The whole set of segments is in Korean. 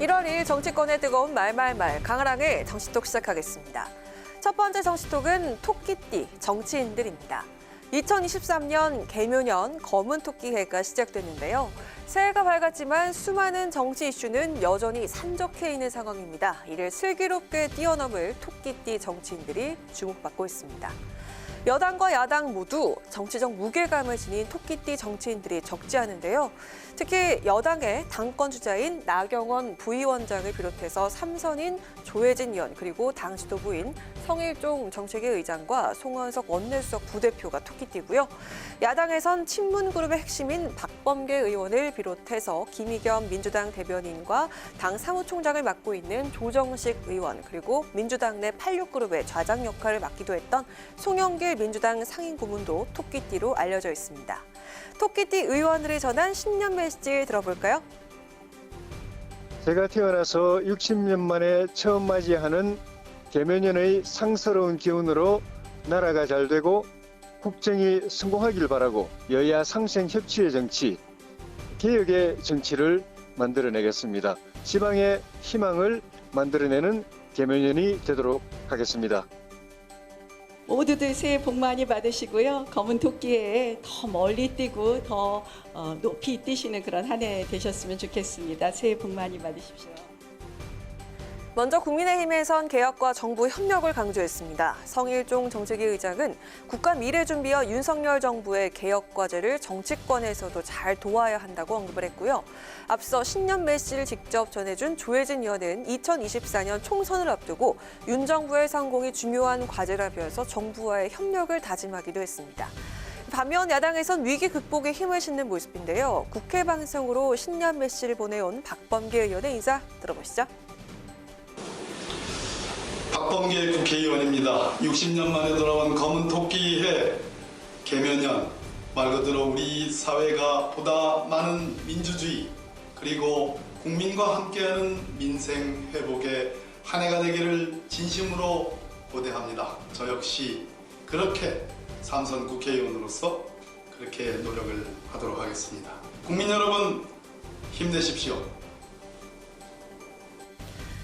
1월 2일 정치권의 뜨거운 말말말 강하랑의 정치톡 시작하겠습니다. 첫 번째 정치톡은 토끼띠 정치인들입니다. 2023년 개묘년 검은 토끼해가 시작됐는데요. 새해가 밝았지만 수많은 정치 이슈는 여전히 산적해 있는 상황입니다. 이를 슬기롭게 뛰어넘을 토끼띠 정치인들이 주목받고 있습니다. 여당과 야당 모두 정치적 무게감을 지닌 토끼띠 정치인들이 적지 않은데요. 특히 여당의 당권 주자인 나경원 부위원장을 비롯해서 3선인 조혜진 의원 그리고 당 지도부인 성일종 정책위 의장과 송원석 원내수석 부대표가 토끼띠고요. 야당에선 친문그룹의 핵심인 박범계 의원을 비롯해서 김의겸 민주당 대변인과 당 사무총장을 맡고 있는 조정식 의원 그리고 민주당 내 86그룹의 좌장 역할을 맡기도 했던 송영길 민주당 상임고문도 토끼띠로 알려져 있습니다. 토끼띠 의원들이 전한 신년 메시지 들어볼까요? 제가 태어나서 60년 만에 처음 맞이하는 개묘년의 상스러운 기운으로 나라가 잘 되고 국정이 성공하길 바라고 여야 상생 협치의 정치, 개혁의 정치를 만들어내겠습니다. 지방의 희망을 만들어내는 개묘년이 되도록 하겠습니다. 모두들 새해 복 많이 받으시고요. 검은 토끼에 더 멀리 뛰고 더 높이 뛰시는 그런 한 해 되셨으면 좋겠습니다. 새해 복 많이 받으십시오. 먼저 국민의힘에선 개혁과 정부 협력을 강조했습니다. 성일종 정책위 의장은 국가 미래준비와 윤석열 정부의 개혁 과제를 정치권에서도 잘 도와야 한다고 언급을 했고요. 앞서 신년 메시지를 직접 전해준 조혜진 의원은 2024년 총선을 앞두고 윤 정부의 성공이 중요한 과제라면서 정부와의 협력을 다짐하기도 했습니다. 반면 야당에선 위기 극복에 힘을 싣는 모습인데요. 국회 방송으로 신년 메시지를 보내온 박범계 의원의 인사 들어보시죠. 박범계 국회의원입니다. 60년 만에 돌아온 검은 토끼해 개묘년, 말 그대로 우리 사회가 보다 많은 민주주의 그리고 국민과 함께하는 민생 회복의 한 해가 되기를 진심으로 고대합니다. 저 역시 그렇게 삼선 국회의원으로서 그렇게 노력을 하도록 하겠습니다. 국민 여러분 힘내십시오.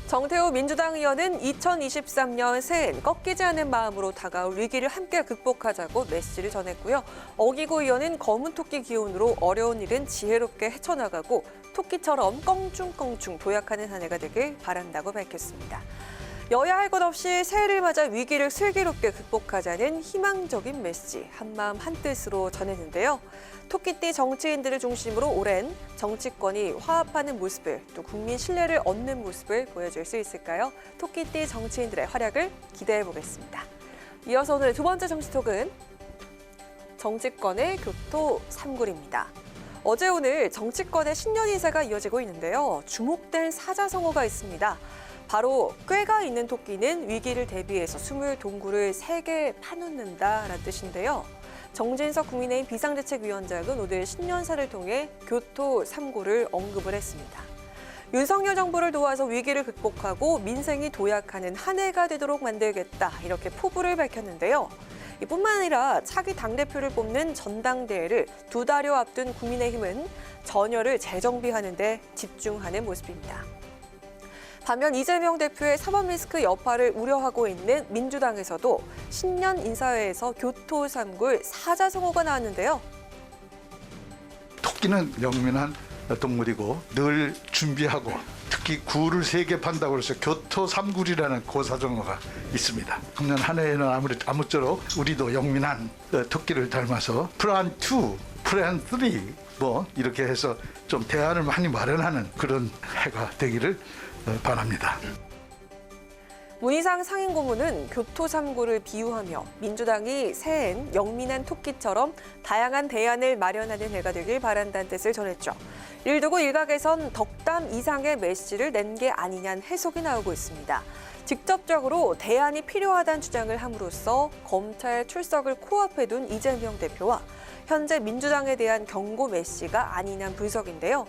정태우 민주당 의원은 2023년 새해엔 꺾이지 않는 마음으로 다가올 위기를 함께 극복하자고 메시지를 전했고요. 어기구 의원은 검은 토끼 기운으로 어려운 일은 지혜롭게 헤쳐나가고 토끼처럼 껑충껑충 도약하는 한 해가 되길 바란다고 밝혔습니다. 여야 할 것 없이 새해를 맞아 위기를 슬기롭게 극복하자는 희망적인 메시지 한마음 한뜻으로 전했는데요. 토끼띠 정치인들을 중심으로 오랜 정치권이 화합하는 모습을 또 국민 신뢰를 얻는 모습을 보여줄 수 있을까요? 토끼띠 정치인들의 활약을 기대해 보겠습니다. 이어서 오늘의 두 번째 정치톡은 정치권의 교토 삼굴입니다. 어제 오늘 정치권의 신년 인사가 이어지고 있는데요. 주목된 사자성어가 있습니다. 바로 꾀가 있는 토끼는 위기를 대비해서 숨을 동굴을 3개 파놓는다라는 뜻인데요. 정진석 국민의힘 비상대책위원장은 오늘 신년사를 통해 교토 3구를 언급을 했습니다. 윤석열 정부를 도와서 위기를 극복하고 민생이 도약하는 한 해가 되도록 만들겠다 이렇게 포부를 밝혔는데요. 이뿐만 아니라 차기 당대표를 뽑는 전당대회를 2달여 앞둔 국민의힘은 전열을 재정비하는 데 집중하는 모습입니다. 반면 이재명 대표의 사법 리스크 여파를 우려하고 있는 민주당에서도 신년 인사회에서 교토 3굴 사자성어가 나왔는데요. 토끼는 영민한 동물이고 늘 준비하고 특히 굴을 3개 판다고 해서 교토 3굴이라는 고사성어가 있습니다. 작년 한 해에는 아무쪼록 우리도 영민한 토끼를 닮아서 플랜 2, 플랜 3 뭐 이렇게 해서 좀 대안을 많이 마련하는 그런 해가 되기를 바랍니다. 문희상 상임고문은 교토 3구를 비유하며 민주당이 새해엔 영민한 토끼처럼 다양한 대안을 마련하는 해가 되길 바란다는 뜻을 전했죠. 이를 두고 일각에선 덕담 이상의 메시지를 낸 게 아니냐는 해석이 나오고 있습니다. 직접적으로 대안이 필요하다는 주장을 함으로써 검찰 출석을 코앞에 둔 이재명 대표와 현재 민주당에 대한 경고 메시지가 아니냐는 분석인데요.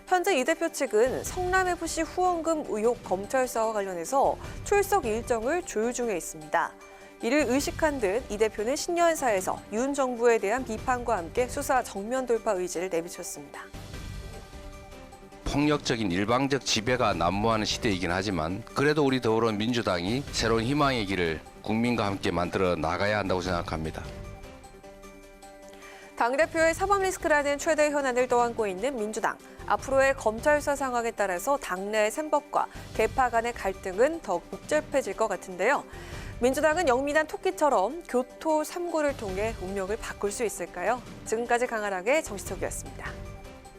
현재 이 대표 측은 성남FC 후원금 의혹 검찰 수사와 관련해서 출석 일정을 조율 중에 있습니다. 이를 의식한 듯 이 대표는 신년사에서 윤 정부에 대한 비판과 함께 수사 정면 돌파 의지를 내비쳤습니다. 폭력적인 일방적 지배가 난무하는 시대이긴 하지만 그래도 우리 더불어민주당이 새로운 희망의 길을 국민과 함께 만들어 나가야 한다고 생각합니다. 당대표의 사법 리스크라는 최대 현안을 떠안고 있는 민주당. 앞으로의 검찰 수사 상황에 따라서 당내 셈법과 개파 간의 갈등은 더 복잡해질 것 같은데요. 민주당은 영민한 토끼처럼 교토 3구를 통해 운명을 바꿀 수 있을까요? 지금까지 강한학의 정시석이었습니다.